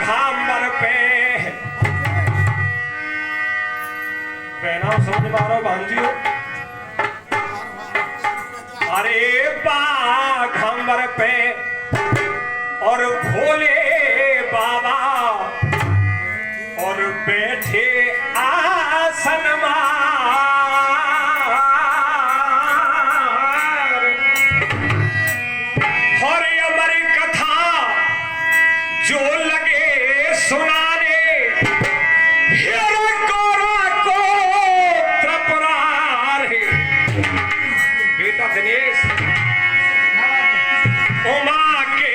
घामर पे पहनाव समझ मारो भांजी। अरे घामर पे और भोले बाबा और बैठे आसन मार। और अमर कथा जो लगे सुनाने बेटा दिनेश उमा के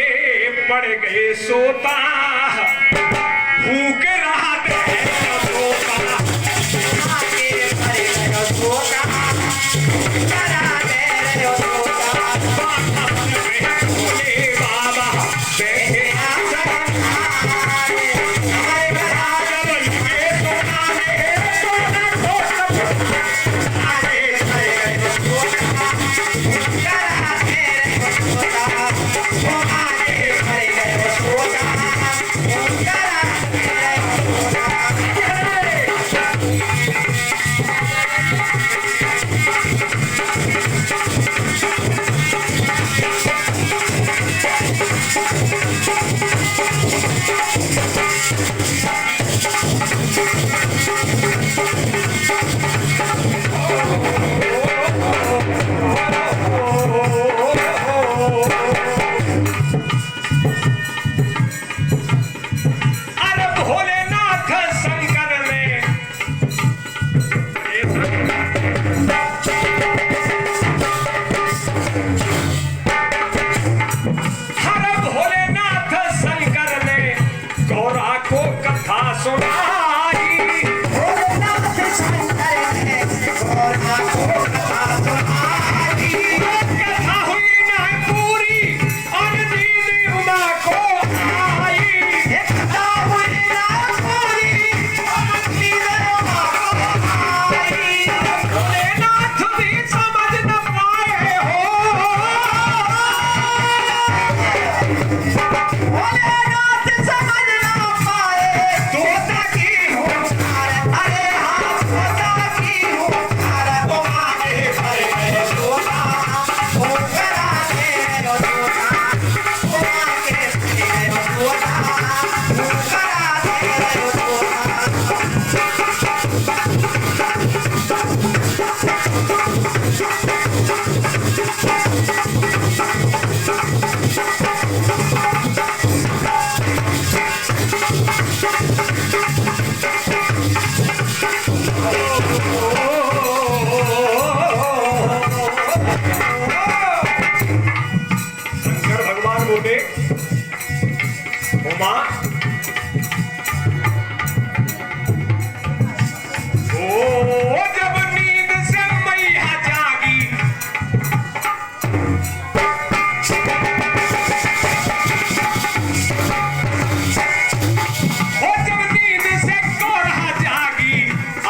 पड़ गए सोता भूख रहा दे सोता आगे पड़ गए सोता करा दे सोता भोले बाबा बैठे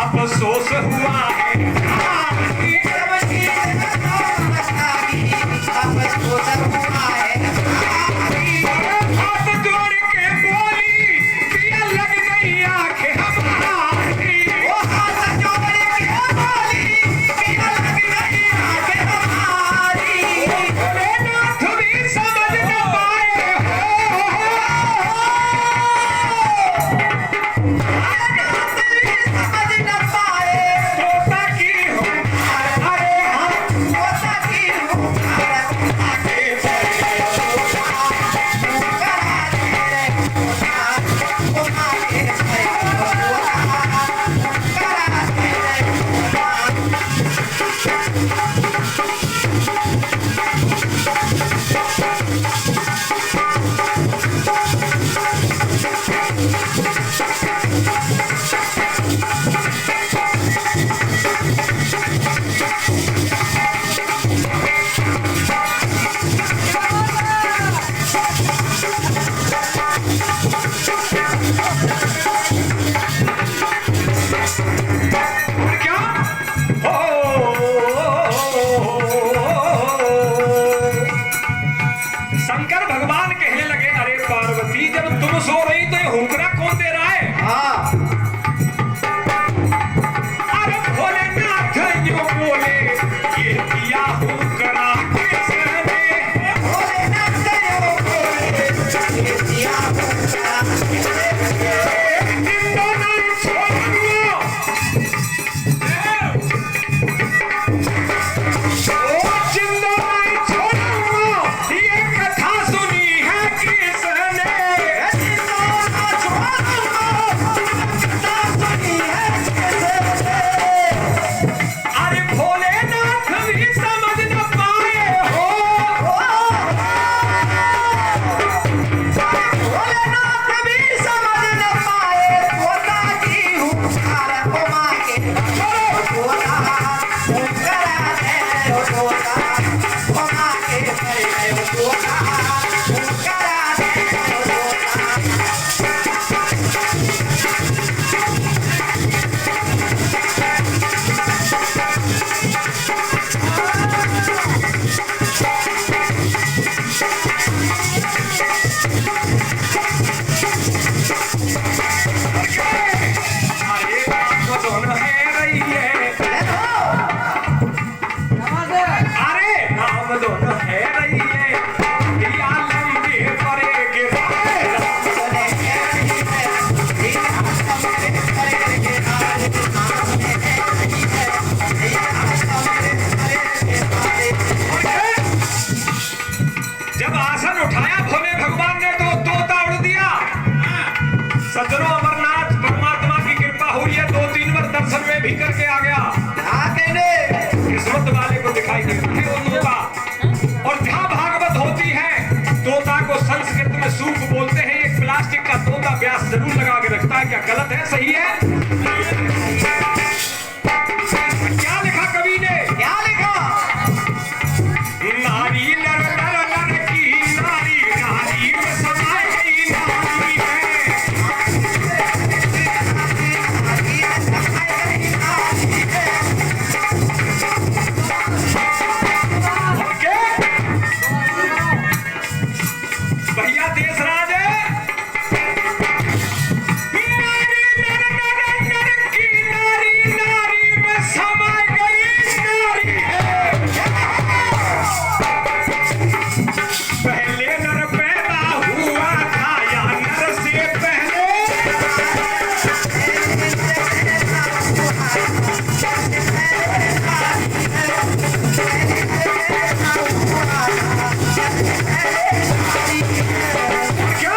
अफसोस हुआ है हाथ जोड़ के बोली पिया लग गई आंखें हमारी। वो हाथ जोड़ के बोली पिया लग गई आंखें हमारी। भोलेनाथ भी समझ न पाए शंकर भगवान कहने लगे, अरे पार्वती जब तुम सो रही तो ये हुक्र ये किया हूँ करा किसने भोलेनाथ दयो बोले ये किया हूँ करा किसने जिंदा नहीं छोड़ूंगा ओ जिंदा नहीं छोड़ूंगा ये कथा सुनी है किसने अरे भोलेनाथ भी समझ न पाए हो अरे नाम धुन है रही है अरे नाम धुन है रही है या लंबे परे गिराए जब आसन उठाया भोले भगवान ने तो तोता उड़ दिया सज्जनों अमरनाथ परमात्मा की कृपा हुई है 2-3 बार दर्शन में भी करके आ गया किस्मत वाले को दिखाई देता है वो तोता और जहाँ भागवत होती है तोता को संस्कृत में सूप बोलते हैं एक प्लास्टिक का तोता व्यास जरूर लगा के रखता है क्या गलत है सही है क्या लिखा कवि ने क्या लिखा नारी नर नर नर की नारी नारी में समाई गई नारी है ओके भैया देशराज है नारी नर नर नर की नारी नारी में समाई गई नारी है पहले नर पैदा हुआ था या नर से पहले क्या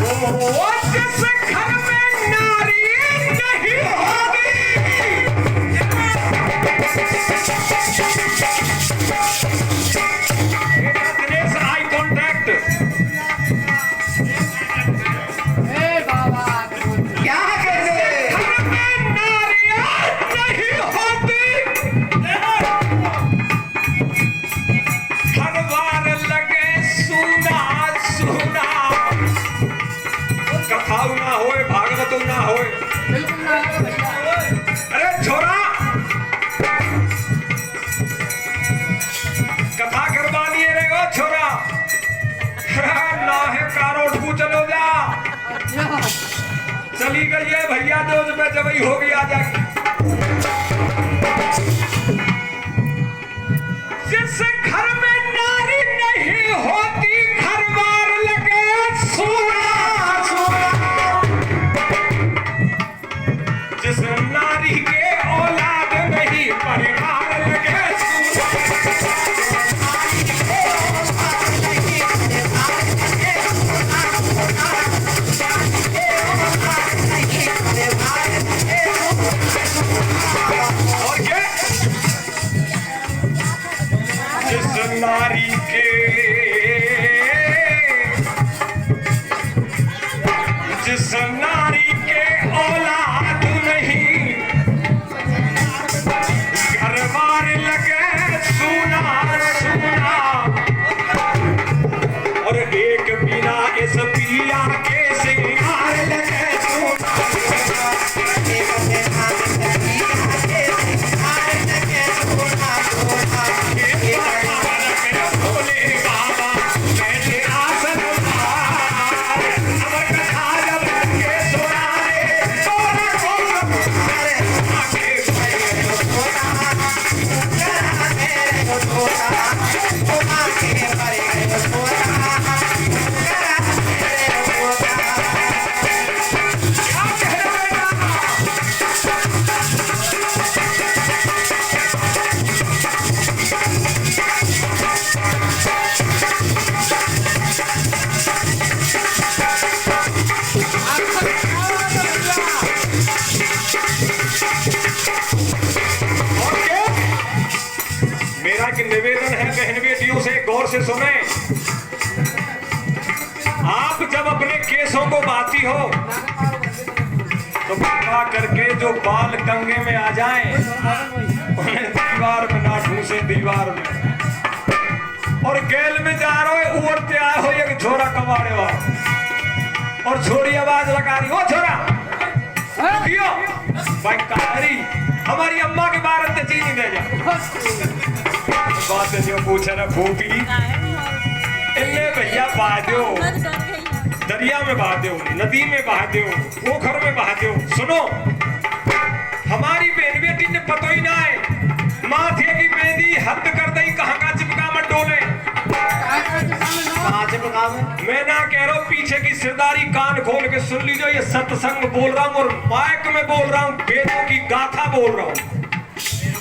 ओ जिस घर में नारी नहीं होती दिनेश आई कॉन्टैक्ट क्या कहते घर में नारियां नहीं होती हर बार लगे सुना सुना कथाऊ ना होए भागवतू ना होए अरे छोरा कथा करवानी रे ओ छोरा ना है कारोट को चलो जा चली गई है भैया दोस्त में जब ही होगी आ जाएगी जिस घर में नारी नहीं होती घर बार लगे सोना सोना जिस नारी के औलाद नहीं परिवार लगे सोना और क्या जिस नारी के जिस नारी के औलाद नहीं से सुने। आप जब अपने केसों को बाती हो तो कृपा करके जो बाल कंगे में आ जाएं उन्हें दीवार में ना ठूसे, दीवार में। और गैल में जा रहे हो उड़ते आए हो एक छोरा कमाने वाला और छोरी आवाज लगा रही हो, छोरा क्यों भाई कारी हमारी अम्मा के बारे में चीनी दे जा। बात जो पूछे ना भूपी इन्हें भैया बहा दो, दरिया में बहा दो, नदी में बहा दो, पोखर में बहा दो। सुनो हमारी बहन बेटी ने पता ही ना है माथे की मेहंदी हद कर दई, कहाँ का चिपका मत डोले। मैं ना कह रहा हूँ, पीछे की सिरदारी कान खोल के सुन लीजिए। ये सत्संग बोल रहा हूँ और माइक में बोल रहा हूँ, वेदों की गाथा बोल रहा हूँ।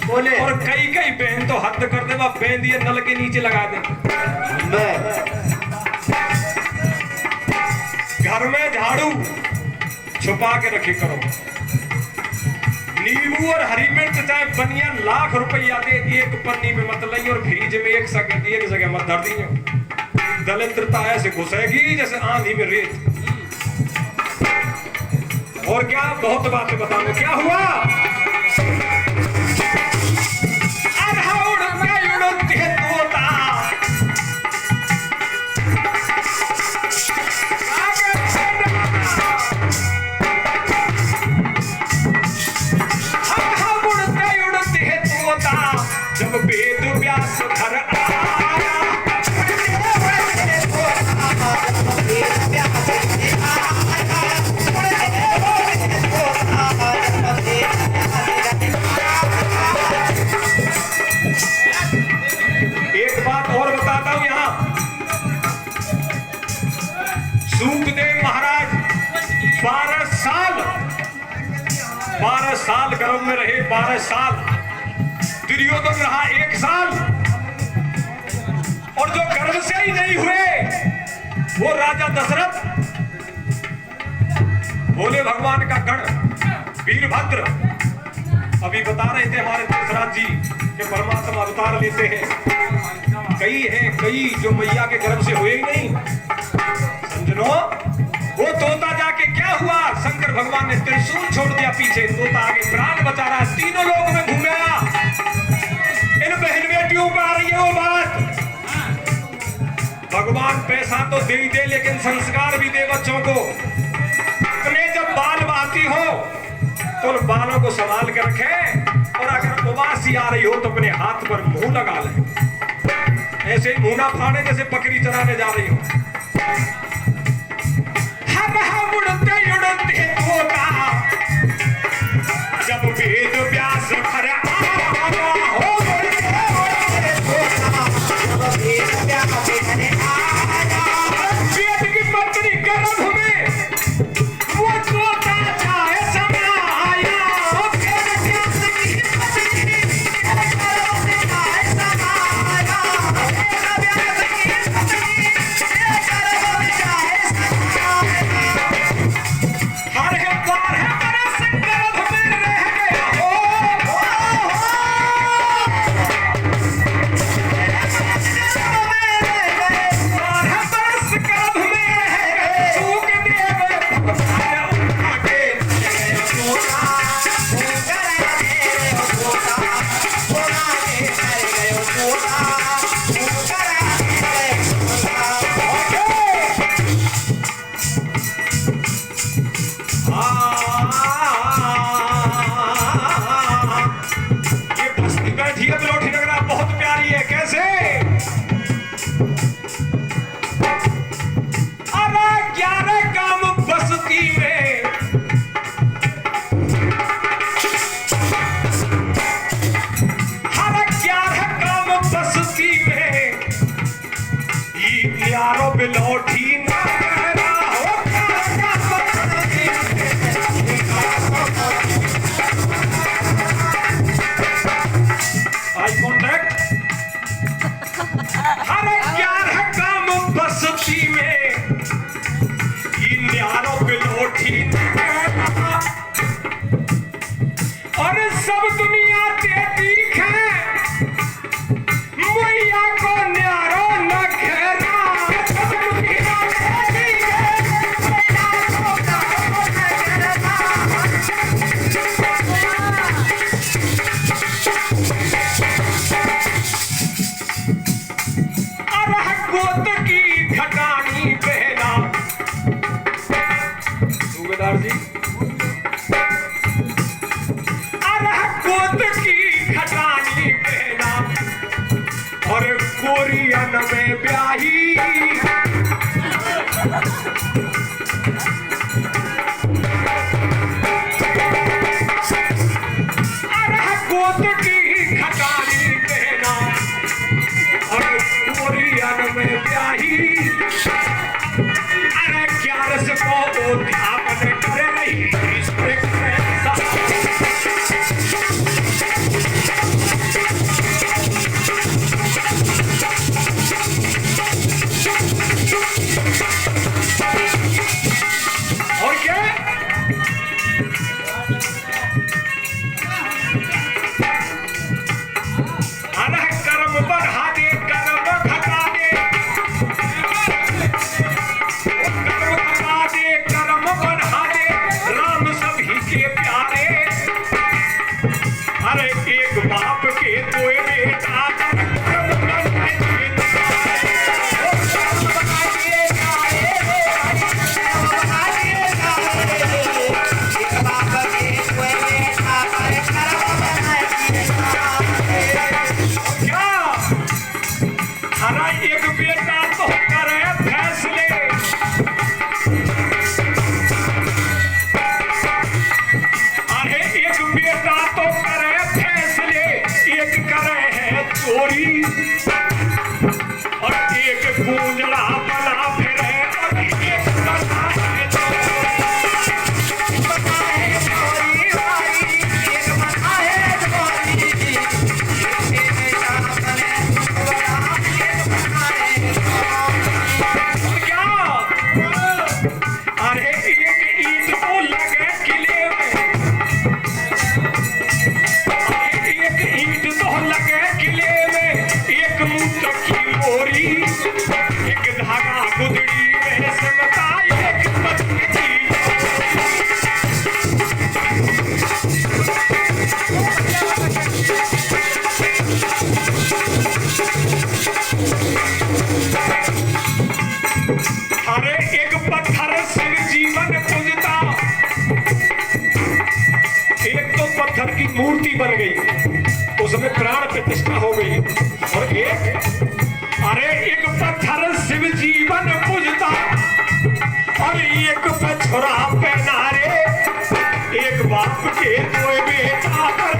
बोले और कई कई बहन तो हद कर दे, बहन दिए नल के नीचे लगा दे। घर में झाड़ू छुपा के रखे करो। नींबू और हरी मिर्च चाहे बनिया लाख रुपया दे, एक पन्नी में मत लई और फ्रिज में एक जगह मत धर दी। दरिद्रता ऐसे घुसेगी जैसे आंधी में रेत। और क्या बहुत बातें बताऊं, क्या हुआ जब वेद व्यास घर आया, एक बात और बताता हूं यहाँ। सूखदेव महाराज 12 साल गर्भ में रहे, 12 साल। दुर्योधन रहा 1 साल और जो गर्भ से ही नहीं हुए वो राजा दशरथ, भोले भगवान का गण वीरभद्र। अभी बता रहे थे हमारे दशरथ जी के परमात्मा अवतार लेते हैं। कई जो मैया के गर्भ से हुए ही नहीं। समझो वो तोता जाके क्या हुआ, शंकर भगवान ने त्रिशूल छोड़ दिया पीछे, तोता आगे प्राण बचा रहा है, तीनों लोग में घूमेगा। इन बहन बेटियों पर आ रही है वो बात। भगवान पैसा तो दे ही दे लेकिन संस्कार भी दे बच्चों को। अपने जब बाल बहाती हो तो उन बालों को संभाल के रखे, और अगर उबासी आ रही हो तो अपने हाथ पर मुंह लगा ले, ऐसे ही मुंह ना फाड़े जैसे बकरी चराने जा रही हो। हम उड़ते उड़ते तोता जब वेद व्यास घर आया हो, वेद की पत्नी गर्भ में वो तोता जाए समाया। दुनिया ते तीख है, मैया को न्यारो न गोद की खटानी पहना और कोरियन में ब्याही अरे गोद की खटानी पहना और कोरियन में ब्याही अरे 11 को उद्यापन कर रही और क्या अरे कर्म बढ़ा दे कर्म घटा दे कर्म घटा दे कर्म बढ़ा दे राम सभी के प्यारे अरे एक बाप के दो बेटा कर्म बनाए क्या हरा एक बेटा तो करे फैसले अरे एक बेटा तो करे फैसले एक करे है चोरी और एक गूंजड़ा बना फिरे और एक करता है क्या अरे एक ईंट तो लगे किले में अरे एक ईंट तो लगे किले में एक मूत्र की बोरी एक धागा गुदड़ी में सिमटा एक पत्नी अरे एक पत्थर शिव जीवन पूजता एक तो पत्थर की मूर्ति बन गई उसमें प्राण प्रतिष्ठा हो गई और एक अरे एक पत्थर शिव जीवन पूजता और एक पछुरा पहना रे एक बाप के दो बेटा